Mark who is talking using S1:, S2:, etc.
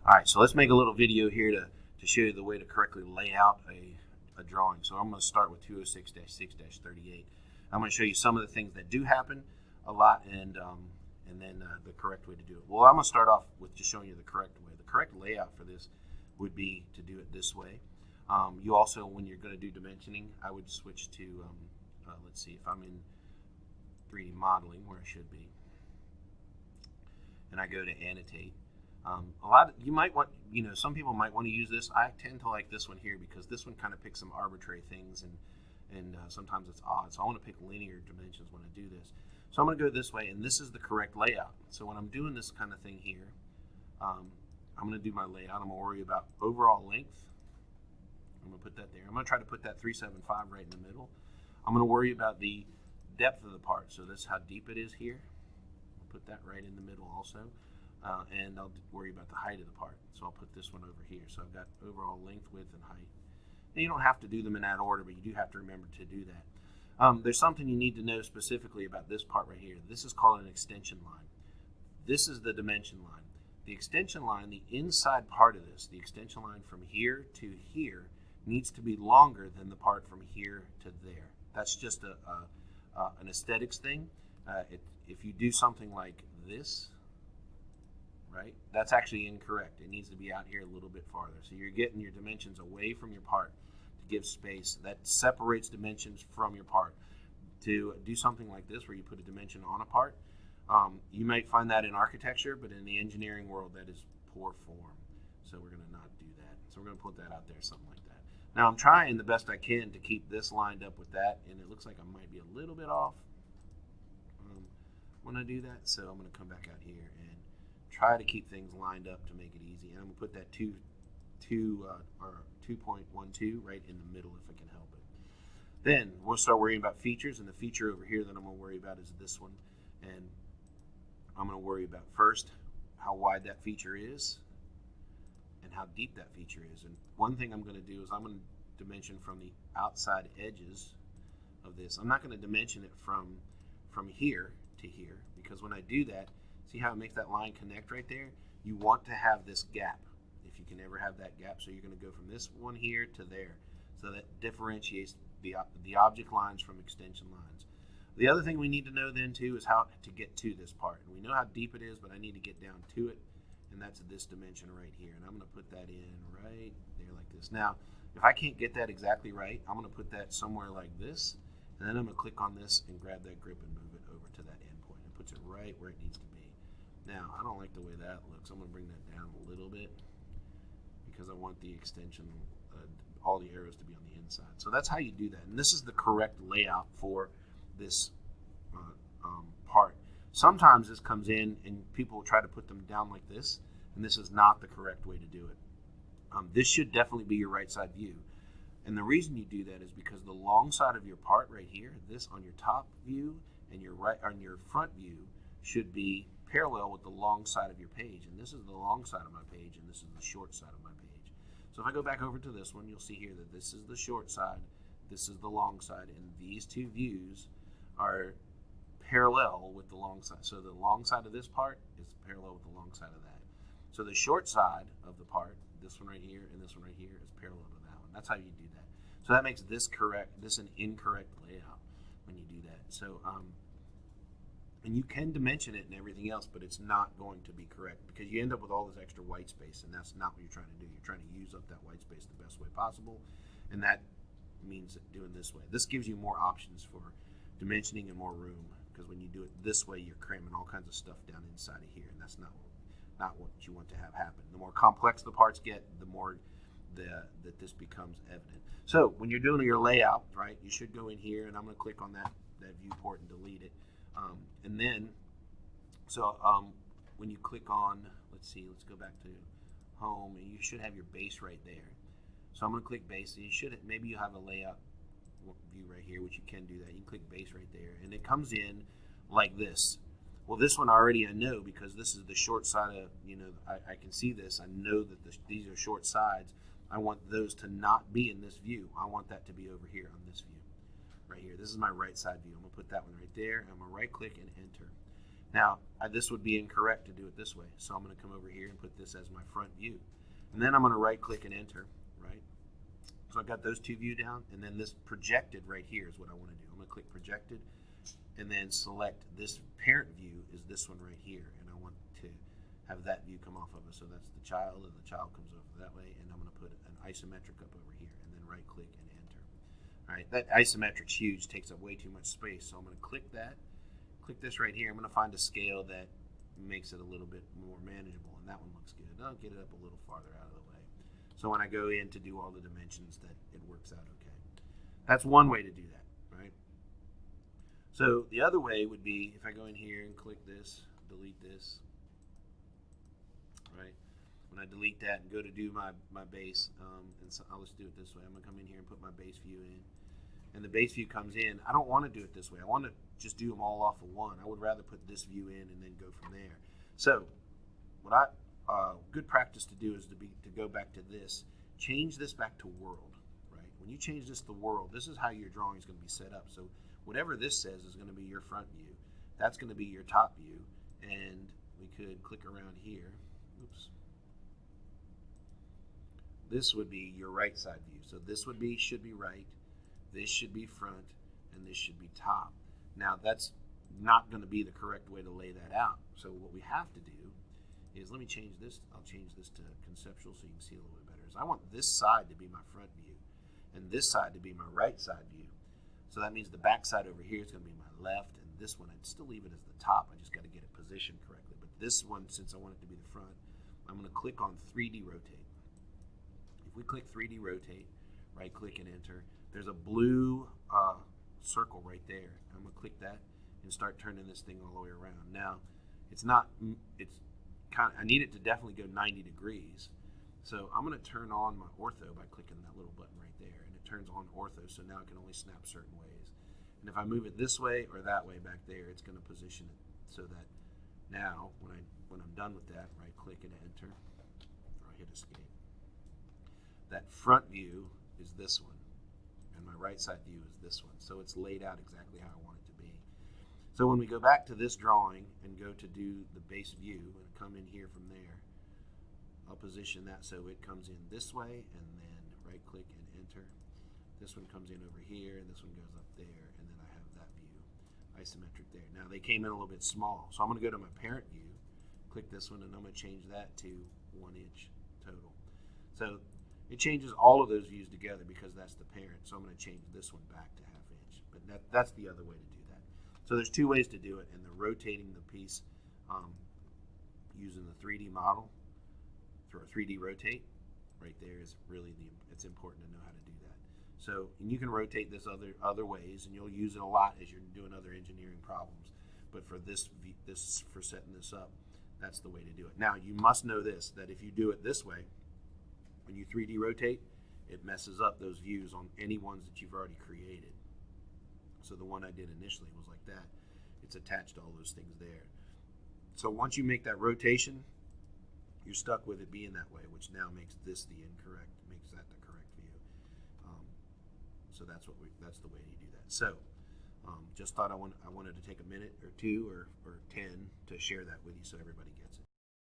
S1: All right, so let's make a little video here to show you the way to correctly lay out a drawing. So I'm going to start with 206-6-38. I'm going to show you some of the things that do happen a lot, and then the correct way to do it. Well, I'm going to start off with just showing you the correct way. The correct layout for this would be to do it this way. You also, when you're going to do dimensioning, I would switch to, let's see, if I'm in 3D modeling, where I should be, and I go to annotate. You might want, some people might want to use this. I tend to like this one here because this one kind of picks some arbitrary things, and sometimes it's odd. So I want to pick linear dimensions when I do this. So I'm going to go this way, and this is the correct layout. So when I'm doing this kind of thing here, I'm going to do my layout. I'm going to worry about overall length. I'm going to put that there. I'm going to try to put that 375 right in the middle. I'm going to worry about the depth of the part. So this is how deep it is here. I'll put that right in the middle also. And I'll worry about the height of the part. So I'll put this one over here. So I've got overall length, width, and height. And you don't have to do them in that order, but you do have to remember to do that. There's something you need to know specifically about this part right here. This is called an extension line. This is the dimension line. The extension line, the inside part of this, the extension line from here to here, needs to be longer than the part from here to there. That's just an aesthetics thing. If you do something like this, right, that's actually incorrect. It needs to be out here a little bit farther. So you're getting your dimensions away from your part to give space. That separates dimensions from your part. To do something like this where you put a dimension on a part, you might find that in architecture, but in the engineering world that is poor form. So we're going to not do that. So we're going to put that out there, something like that. Now I'm trying the best I can to keep this lined up with that, and it looks like I might be a little bit off when I do that. So I'm going to come back out here and try to keep things lined up to make it easy. And I'm going to put that 2.12 right in the middle if I can help it. Then we'll start worrying about features, and the feature over here that I'm going to worry about is this one. And I'm going to worry about first how wide that feature is and how deep that feature is. And one thing I'm going to do is I'm going to dimension from the outside edges of this. I'm not going to dimension it from here to here, because when I do that, see how it makes that line connect right there? You want to have this gap, if you can ever have that gap. So you're going to go from this one here to there. So that differentiates the object lines from extension lines. The other thing we need to know then too is how to get to this part. And we know how deep it is, but I need to get down to it. And that's this dimension right here. And I'm going to put that in right there like this. Now, if I can't get that exactly right, I'm going to put that somewhere like this. And then I'm going to click on this and grab that grip and move it over to that endpoint. It puts it right where it needs to be. Now, I don't like the way that looks. I'm going to bring that down a little bit because I want the extension, all the arrows to be on the inside. So that's how you do that. And this is the correct layout for this part. Sometimes this comes in and people try to put them down like this, and this is not the correct way to do it. This should definitely be your right side view. And the reason you do that is because the long side of your part right here, this on your top view and your front view, should be parallel with the long side of your page. And this is the long side of my page, and this is the short side of my page. So if I go back over to this one, you'll see here that this is the short side, this is the long side, and these two views are parallel with the long side. So the long side of this part is parallel with the long side of that. So the short side of the part, this one right here and this one right here, is parallel to that one. That's how you do that. So that makes this an incorrect layout when you do that. So and you can dimension it and everything else, but it's not going to be correct because you end up with all this extra white space, and that's not what you're trying to do. You're trying to use up that white space the best way possible, and that means doing this way. This gives you more options for dimensioning and more room, because when you do it this way, you're cramming all kinds of stuff down inside of here, and that's not what you want to have happen. The more complex the parts get, the more that this becomes evident. So when you're doing your layout, right, you should go in here, and I'm going to click on that viewport and delete it. And then, when you click on, let's go back to home, and you should have your base right there. So I'm going to click base, and maybe you have a layout view right here, which you can do that. You can click base right there, and it comes in like this. Well, this one already I know because this is the short side of, I can see this. I know that these are short sides. I want those to not be in this view. I want that to be over here on this view. Right here. This is my right side view. I'm going to put that one right there. I'm going to right click and enter. Now, this would be incorrect to do it this way. So I'm going to come over here and put this as my front view. And then I'm going to right click and enter, right? So I've got those two view down, and then this projected right here is what I want to do. I'm going to click projected and then select this parent view is this one right here. And I want to have that view come off of it. So that's the child, and the child comes over that way. And I'm going to put an isometric up over here and then right click and enter. All right, that isometric's huge, takes up way too much space. So I'm going to click that. Click this right here. I'm going to find a scale that makes it a little bit more manageable, and that one looks good. I'll get it up a little farther out of the way. So when I go in to do all the dimensions, that it works out okay. That's one way to do that, right? So the other way would be if I go in here and click this, delete this, right? When I delete that and go to do my base, and so I'll just do it this way. I'm going to come in here and put my base view in. And the base view comes in. I don't want to do it this way. I want to just do them all off of one. I would rather put this view in and then go from there. So what good practice to do is to go back to this. Change this back to world, right? When you change this to world, this is how your drawing is going to be set up. So whatever this says is going to be your front view. That's going to be your top view. And we could click around here. Oops. This would be your right side view. So this should be right. This should be front, and this should be top. Now, that's not going to be the correct way to lay that out. So what we have to do is, let me change this. I'll change this to conceptual so you can see a little bit better. I want this side to be my front view, and this side to be my right side view. So that means the back side over here is going to be my left, and this one, I'd still leave it as the top. I just got to get it positioned correctly. But this one, since I want it to be the front, I'm going to click on 3D rotate. If we click 3D rotate, right click and enter, there's a blue circle right there. I'm going to click that and start turning this thing all the way around. Now, I need it to definitely go 90 degrees. So I'm going to turn on my ortho by clicking that little button right there, and it turns on ortho, so now it can only snap certain ways. And if I move it this way or that way back there, it's going to position it so that now when I'm done with that, right click and enter, or I hit escape. That front view is this one, and my right side view is this one. So it's laid out exactly how I want it to be. So when we go back to this drawing and go to do the base view and come in here from there, I'll position that so it comes in this way, and then right click and enter. This one comes in over here, and this one goes up there, and then I have that view isometric there. Now they came in a little bit small, so I'm going to go to my parent view, click this one, and I'm going to change that to 1 inch total. So it changes all of those views together because that's the parent. So I'm going to change this one back to 1/2 inch. But that's the other way to do that. So there's two ways to do it, and the rotating the piece using the 3D model through a 3D rotate right there is really it's important to know how to do that. So and you can rotate this other ways, and you'll use it a lot as you're doing other engineering problems. But for this for setting this up, that's the way to do it. Now you must know this, that if you do it this way, when you 3D rotate, it messes up those views on any ones that you've already created. So the one I did initially was like that. It's attached to all those things there. So once you make that rotation, you're stuck with it being that way, which now makes that the correct view. So that's the way you do that. So just thought I wanted to take a minute or two or 10 to share that with you so everybody gets it.